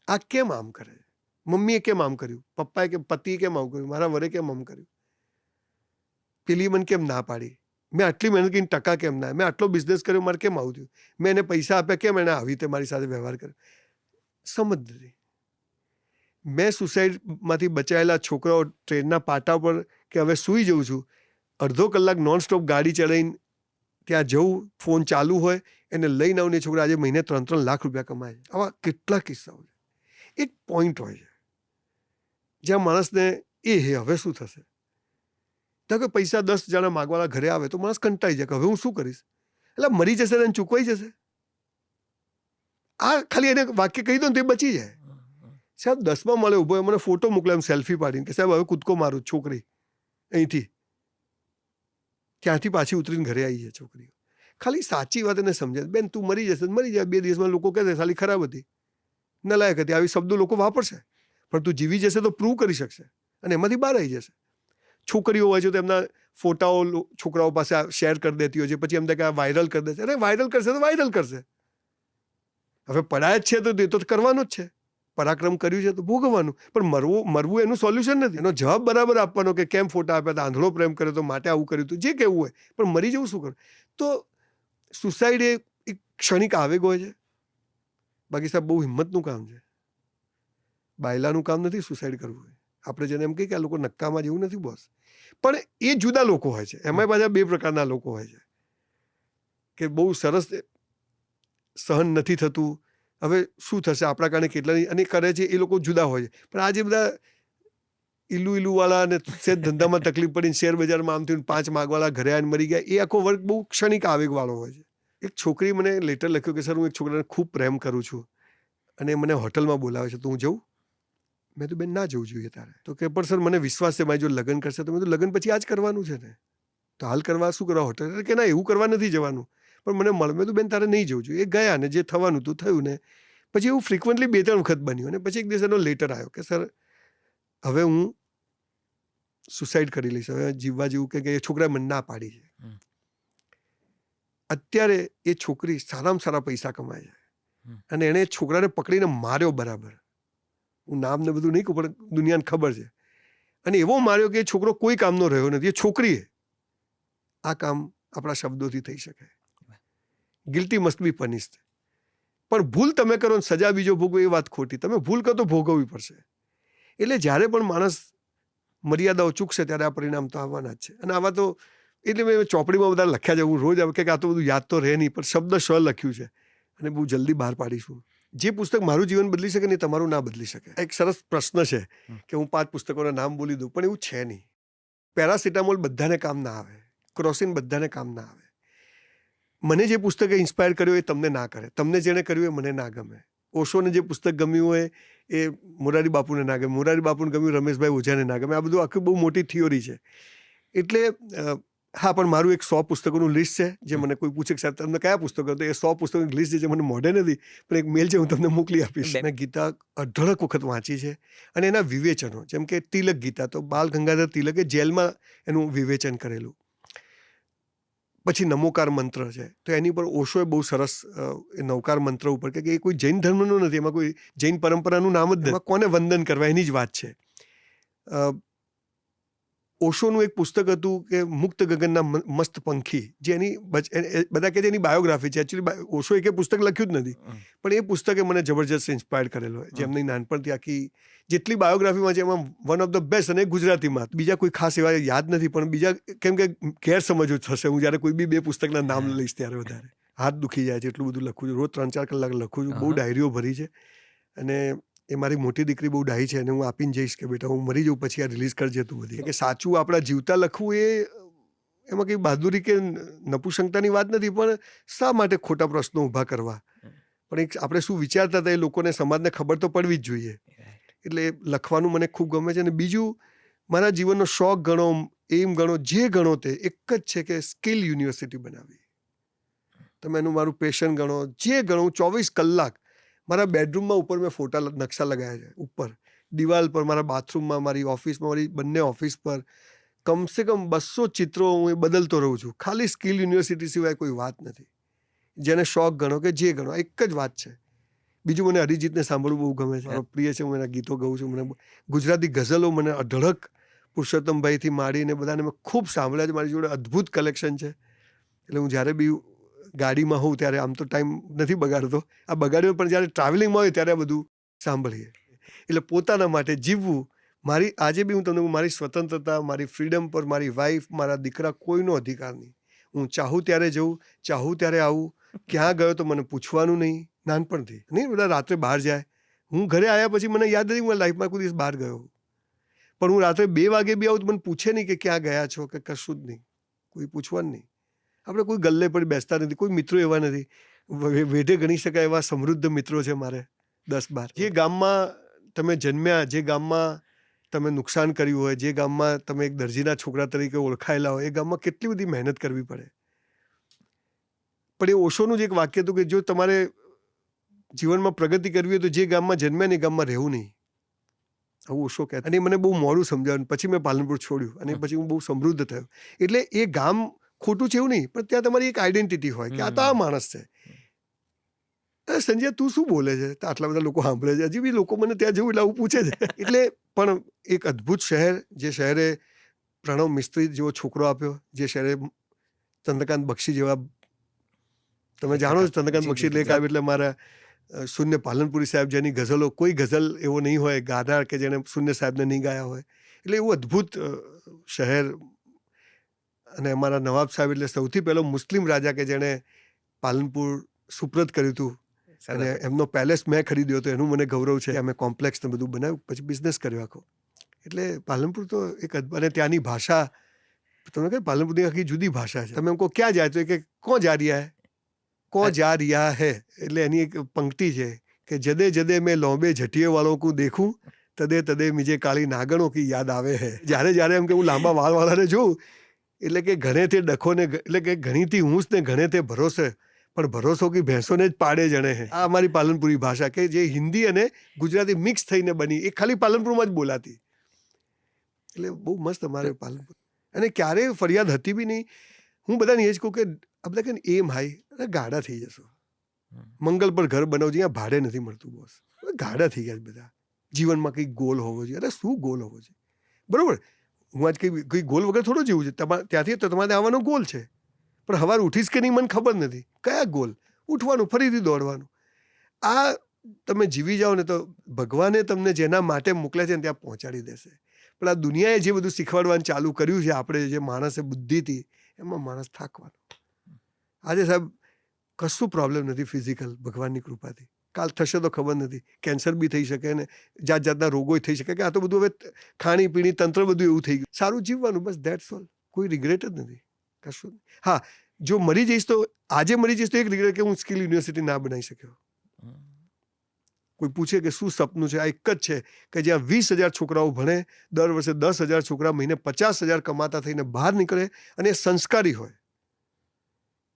આ કેમ આમ કરે, મમ્મીએ કેમ આમ કર્યું, પપ્પાએ કે પતિએ કેમ આમ કર્યું, મારા વરે કેમ આમ કર્યું, પેલી મને કેમ ના પાડી, મેં આટલી મહેનત કરીને ટકા કેમ ના, મેં આટલો બિઝનેસ કર્યો, મારે કેમ આવું થયું, મેં એને પૈસા આપ્યા, કેમ એને આવી રીતે મારી સાથે વ્યવહાર કર્યો. સમજ નથી. મેં સુસાઇડમાંથી બચાયેલા છોકરાઓ ટ્રેનના પાટા પર કે હવે સૂઈ જઉં છું, અડધો કલાક નોનસ્ટોપ ગાડી ચલાવીને ત્યાં જવું, ફોન ચાલુ હોય, એને લઈને આવીને છોકરા આજે મહિને 3-3 લાખ રૂપિયા કમાય છે. આવા કેટલા કિસ્સાઓ છે. એક પોઈન્ટ હોય છે જ્યાં માણસને હવે શું થશે, તો કે પૈસા 10 જણા માગવાના ઘરે આવે તો માણસ કંટાળી જાય કે હવે હું શું કરીશ, એટલે મરી જશે તેને ચૂકવાઈ જશે. આ ખાલી એને વાક્ય કહી દો ને તે બચી જાય. સાહેબ 10માં મળે ઉભો, મને ફોટો મોકલ્યો એમ સેલ્ફી પાડીને કે સાહેબ હવે કૂદકો મારું છોકરી અહીંથી, ત્યાંથી પાછી ઉતરીને ઘરે આવી જાય છોકરીઓ. ખાલી સાચી વાત એને સમજાય, બેન તું મરી જશે, મરી જાય, 2 દિવસમાં લોકો કહેશે ખાલી ખરાબ હતી, નલાયક હતી, આવી શબ્દો લોકો વાપરશે, પણ તું જીવી જશે તો પ્રૂવ કરી શકશે અને એમાંથી બહાર આવી જશે. છોકરીઓ હોય છે તો એમના ફોટાઓ છોકરાઓ પાસે શેર કરી દેતી હોય છે, પછી એમ કે વાયરલ કરી દેશે. અરે વાયરલ કરશે તો વાયરલ કરશે, હવે પડાય જ છે તો તે તો કરવાનું જ છે, પરાક્રમ કર્યું છે તો ભોગવવાનું. પણ મરવું એનું સોલ્યુશન નથી. એનો જવાબ બરાબર આપવાનો કે કેમ ફોટા આપ્યા હતા, આંધળો પ્રેમ કર્યો તો માટે આવું કર્યું હતું, જે કેવું હોય, પણ મરી જવું શું કરું. તો સુસાઇડ એ એક ક્ષણિક આવેગ હોય છે. બાકી સાહેબ બહુ હિંમતનું કામ છે, બાયલાનું કામ નથી સુસાઇડ કરવું. આપણે જેને એમ કહીએ કે આ લોકો નક્કામાં જેવું નથી બોસ, પણ એ જુદા લોકો હોય છે. એમાં પાછા 2 પ્રકારના લોકો હોય છે કે બહુ સરસ સહન નથી થતું, હવે શું થશે આપણા કારણે કેટલા, અને કરે છે એ લોકો જુદા હોય છે. પણ આ જે બધા ઇલ્લુવાળા અને શેર ધંધામાં તકલીફ પડીને શેર બજારમાં આમ થયું 5 માગવાળા ઘરે આવીને મરી ગયા, એ આખો વર્ગ બહુ ક્ષણિક આવેગવાળો હોય છે. એક છોકરી મને લેટર લખ્યું કે સર હું એક છોકરાને ખૂબ પ્રેમ કરું છું અને મને હોટલમાં બોલાવે છે તો હું જઉં. મેં તો બેન ના જવું જોઈએ તારે. તો કે પણ સર મને વિશ્વાસ છે મારી જો લગ્ન કરશે તો. મેં તો લગ્ન પછી આ જ કરવાનું છે ને, તો હાલ કરવા શું કરવા હોટલ, કે ના એવું કરવા નથી જવાનું, પણ મને મળે. મેં તો બેન તારે નહીં જવું જોઈએ. એ ગયા ને જે થવાનું હતું થયું ને. પછી એવું ફ્રિકવન્ટલી 2-3 વખત બન્યું અને પછી એક દિવસ એનો લેટર આવ્યો કે સર હવે હું સુસાઇડ કરી લઈશ, હવે જીવવા જેવું કે એ છોકરાએ મને ના પાડી છે. અત્યારે એ છોકરી સારામાં સારા પૈસા કમાય છે અને એણે છોકરાને પકડીને માર્યો બરાબર. હું નામ ને બધું નહીં કહું પણ દુનિયાને ખબર છે. અને એવો માર્યો કે એ છોકરો કોઈ કામનો રહ્યો નથી. એ છોકરીએ આ કામ આપણા શબ્દોથી થઈ શકે. Guilty must be punished. પણ ભૂલ તમે કરો ને સજા બીજો ભોગવો એ વાત ખોટી. તમે ભૂલ કરો તો ભોગવવી પડશે. એટલે જ્યારે પણ માણસ મર્યાદાઓ ચૂકશે ત્યારે આ પરિણામ તો આવવાના જ છે. અને આવા તો એટલે મેં ચોપડીમાં બધા લખ્યા છે, હું રોજ આવે કે આ તો બધું યાદ તો રહે નહીં, પણ શબ્દ શ લખ્યું છે અને બહુ જલ્દી બહાર પાડીશું. જે પુસ્તક મારું જીવન બદલી શકે ને તમારું ના બદલી શકે. એક સરસ પ્રશ્ન છે કે હું 5 પુસ્તકોના નામ બોલી દઉં, પણ એવું છે નહીં. પેરાસિટામોલ બધાને કામ ના આવે, ક્રોસિન બધાને કામ ના આવે. મને જે પુસ્તકે ઇન્સ્પાયર કર્યો એ તમને ના કરે, તમને જેને કર્યું એ મને ના ગમે. ઓશોને જે પુસ્તક ગમ્યું હોય એ મોરારી બાપુને ના ગમે, મોરારી બાપુને ગમ્યું રમેશભાઈ ઓઝાને ના ગમે. આ બધું આખી બહુ મોટી થિયોરી છે. એટલે હા, પણ મારું એક 100 પુસ્તકોનું લિસ્ટ છે. જે મને કોઈ પૂછે કે સાહેબ તમને કયા પુસ્તકો, તો એ 100 પુસ્તકોનું લિસ્ટ છે. મને મોઢે નથી પણ એક મેલ છે, હું તમને મોકલી આપીશ. મેં ગીતા અઢળક વખત વાંચી છે અને એના વિવેચનો, જેમ કે તિલક ગીતા, તો બાલ ગંગાધર તિલકે જેલમાં એનું વિવેચન કરેલું. પછી નમોકાર મંત્ર છે, તો એની પર ઓશોએ બહુ સરસ નવકાર મંત્ર ઉપર કે એ કોઈ જૈન ધર્મનું નથી, એમાં કોઈ જૈન પરંપરાનું નામ જ નથી, કોને વંદન કરવા એની જ વાત છે. ઓશોનું એક પુસ્તક હતું કે મુક્ત ગગનના મસ્ત પંખી, જે એની બધા કે એની બાયોગ્રાફી છે. એકચ્યુઅલી ઓશો એક પુસ્તક લખ્યું જ નથી, પણ એ પુસ્તકે મને જબરજસ્ત ઇન્સ્પાયર કરેલો હોય. જેમની નાનપણથી આખી જેટલી બાયોગ્રાફીમાં છે એમાં વન ઓફ ધ બેસ્ટ. અને ગુજરાતીમાં બીજા કોઈ ખાસ એવા યાદ નથી, પણ બીજા કેમ કે ગેરસમજો થશે હું જ્યારે કોઈ બી 2 પુસ્તકના નામ લઈશ ત્યારે. વધારે હાથ દુખી જાય છે એટલું બધું લખું છું. રોજ 3-4 કલાક લખું છું. બહુ ડાયરીઓ ભરી છે અને એ મારી મોટી દીકરી બહુ ડાહી છે અને હું આપીને જઈશ કે બેટા હું મરી જાઉં પછી આ રિલીઝ કરજે તું બધી. કે સાચું આપણા જીવતા લખવું એ એમાં કંઈ બહાદુરી કે નપુસંગતાની વાત નથી, પણ શા માટે ખોટા પ્રશ્નો ઊભા કરવા. પણ એક આપણે શું વિચારતા હતા એ લોકોને, સમાજને ખબર તો પડવી જ જોઈએ. એટલે લખવાનું મને ખૂબ ગમે છે. અને બીજું મારા જીવનનો શોખ ગણો, એમ ગણો, જે ગણો તે એક જ છે કે સ્કિલ યુનિવર્સિટી બનાવી. તમે એનું મારું પેશન ગણો, જે ગણો. 24 કલાક મારા બેડરૂમમાં ઉપર મેં ફોટા નકશા લગાવ્યા છે. ઉપર દિવાલ પર, મારા બાથરૂમમાં, મારી ઓફિસમાં, મારી બંને ઓફિસ પર કમસે કમ 200 ચિત્રો હું એ બદલતો રહું છું. ખાલી સ્કિલ યુનિવર્સિટી સિવાય કોઈ વાત નથી. જેને શોખ ગણો કે જે ગણો, એક જ વાત છે. બીજું મને અરિજીતને સાંભળવું બહુ ગમે છે, મારો પ્રિય છે, હું એના ગીતો ગાઉં છું. મને ગુજરાતી ગઝલો મને અઢળક પુરુષોત્તમભાઈથી માંડીને બધાને મેં ખૂબ સાંભળ્યા છે. મારી જોડે અદ્ભુત કલેક્શન છે. એટલે હું જ્યારે બી ગાડીમાં હોઉં ત્યારે આમ તો ટાઈમ નથી બગાડતો, આ બગાડ્યો પણ જ્યારે ટ્રાવેલિંગમાં હોય ત્યારે આ બધું સાંભળીએ. એટલે પોતાના માટે જીવવું, મારી આજે બી હું તમને કહું, મારી સ્વતંત્રતા, મારી ફ્રીડમ પર મારી વાઈફ, મારા દીકરા કોઈનો અધિકાર નહીં. હું ચાહું ત્યારે જઉં, ચાહું ત્યારે આવું. ક્યાં ગયો તો મને પૂછવાનું નહીં, નાનપણથી નહીં. બધા રાત્રે બહાર જાય, હું ઘરે આવ્યા પછી મને યાદ નથી હું લાઈફમાં કોઈ દિવસ બહાર ગયો, પણ હું રાત્રે 2 વાગે બી આવું તો મને પૂછે નહીં કે ક્યાં ગયા છો કે કશું જ નહીં, કોઈ પૂછવાનું નહીં. આપણે કોઈ ગલ્લે પર બેસતા નથી, કોઈ મિત્રો એવા નથી. વેઢે ગણી શકાય એવા સમૃદ્ધ મિત્રો છે મારે 10-12. જે ગામમાં તમે જન્મ્યા, જે ગામમાં તમે નુકસાન કર્યું હોય, જે ગામમાં તમે એક દરજીના છોકરા તરીકે ઓળખાયેલા હોય, એ ગામમાં કેટલી બધી મહેનત કરવી પડે. પણ એ ઓશોનું જ એક વાક્ય હતું કે જો તમારે જીવનમાં પ્રગતિ કરવી હોય તો જે ગામમાં જન્મ્યા ને એ ગામમાં રહેવું નહીં. આવું ઓશો કહેતા. અને મને બહુ મોડું સમજાવ્યું. પછી મેં પાલનપુર છોડ્યું અને પછી હું બહુ સમૃદ્ધ થયો. એટલે એ ગામ ખોટું છે એવું નહીં, પણ ત્યાં તમારી એક આઈડેન્ટિટી હોય કે આ તો આ માણસ છે. સંજય તું શું બોલે છે? તો આટલા બધા લોકો સાંભળે છે, હજી બી લોકો મને ત્યાં જવું એટલે આવું પૂછે છે. એટલે પણ એક અદ્ભુત શહેર, જે શહેરે પ્રણવ મિસ્ત્રી જેવો છોકરો આપ્યો, જે શહેરે ચંદ્રકાંત બક્ષી જેવા, તમે જાણો છો ચંદ્રકાંત બક્ષી લેખ આવ્યો એટલે મારા શૂન્ય પાલનપુરી સાહેબ, જેની ગઝલો કોઈ ગઝલ એવો નહીં હોય ગાનાર કે જેને શૂન્ય સાહેબને નહીં ગાયા હોય. એટલે એવું અદ્ભુત શહેર. અને અમારા નવાબ સાહેબ એટલે સૌથી પહેલો મુસ્લિમ રાજા કે જેણે પાલનપુર સુપ્રત કર્યું હતું, અને એમનો પેલેસ મેં ખરીદ્યો હતો, એનું મને ગૌરવ છે. અમે કોમ્પ્લેક્સ ને બધું બનાવ્યું, પછી બિઝનેસ કર્યો આખો. એટલે પાલનપુર તો એક અને ત્યાંની ભાષા, તમે કહે પાલનપુરની આખી જુદી ભાષા છે. તમે એમ કહો ક્યાં જાય તો કે કોણ જા રહ્યા હે, કોણ જા રહ્યા હે. એટલે એની એક પંક્તિ છે કે જદે જદે મેં લોબે ઝટીએ વાળો કો દેખું, તદે તદે મુજે કાળી નાગણો કી યાદ આવે હે. જ્યારે જ્યારે એમ કે હું લાંબા વાળવાળાને જોઉં એટલે કે ઘણે તે ડખો ને, એટલે કે ઘણીથી ઊંસ ને ઘણે તે ભરોસે, પણ ભરોસો કે ભેંસોને જ પાડે જણે હે. આ અમારી પાલનપુરી ભાષા કે જે હિન્દી અને ગુજરાતી મિક્સ થઈને બની, એ ખાલી પાલનપુરમાં જ બોલાતી. એટલે બહુ મસ્ત અમારે પાલનપુર. અને ક્યારેય ફરિયાદ હતી બી નહીં. હું બધાને એ જ કહું કે આ બધા કે એમ હાઈ, અરે ગાડા થઈ જશો. મંગલ પર ઘર બનાવજો, અહીંયા ભાડે નથી મળતું બોસ. ગાડા થઈ ગયા બધા. જીવનમાં કંઈક ગોલ હોવો જોઈએ. અરે શું ગોલ હોવો જોઈએ? બરોબર, હું આજ કંઈ ગોલ વગર થોડું જીવું છે. ત્યાંથી તો તમારે આવવાનો ગોલ છે, પણ સવારે ઉઠીશ કે નહીં મને ખબર નથી. કયા ગોલ? ઉઠવાનું, ફરીથી દોડવાનું. આ તમે જીવી જાઓ ને તો ભગવાને તમને જેના માટે મોકલ્યા છે ને ત્યાં પહોંચાડી દેશે. પણ આ દુનિયાએ જે બધું શીખવાડવાનું ચાલુ કર્યું છે, આપણે જે માણસે બુદ્ધિથી, એમાં માણસ થાકવાનો. આજે સાહેબ કશું પ્રોબ્લેમ નથી ફિઝિકલ, ભગવાનની કૃપાથી. કાલ થશે તો ખબર નથી. કેન્સર બી થઈ શકે ને જાત જાતના રોગો થઈ શકે. કે આ તો બધું હવે ખાણીપીણી તંત્ર બધું એવું થઈ ગયું. સારું જીવવાનું, બસ ધેટ્સ ઓલ. કોઈ રિગ્રેટ જ નથી, કશું. હા, જો મરી જઈશ તો, આજે મરી જઈશ તો એક રિગ્રેટ કે હું સ્કિલ યુનિવર્સિટી ના બનાવી શક્યો. કોઈ પૂછે કે શું સપનું છે, આ એક જ છે કે જ્યાં 20,000 છોકરાઓ ભણે, દર વર્ષે 10,000 છોકરા મહિને 50,000 કમાતા થઈને બહાર નીકળે, અને એ સંસ્કારી હોય,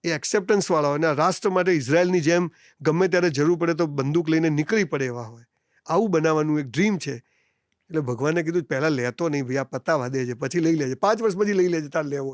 એ એક્સેપ્ટન્સ વાળા હોય, અને રાષ્ટ્ર માટે ઇઝરાયલની જેમ ગમે ત્યારે જરૂર પડે તો બંદૂક લઈને નીકળી પડે એવા હોય. આવું બનાવવાનું એક ડ્રીમ છે. એટલે ભગવાને કીધું પહેલાં લેતો નહીં ભાઈ, આ પતાવા દે છે, પછી લઈ લેજે, 5 વર્ષ પછી લઈ લેજે તાર લેવો.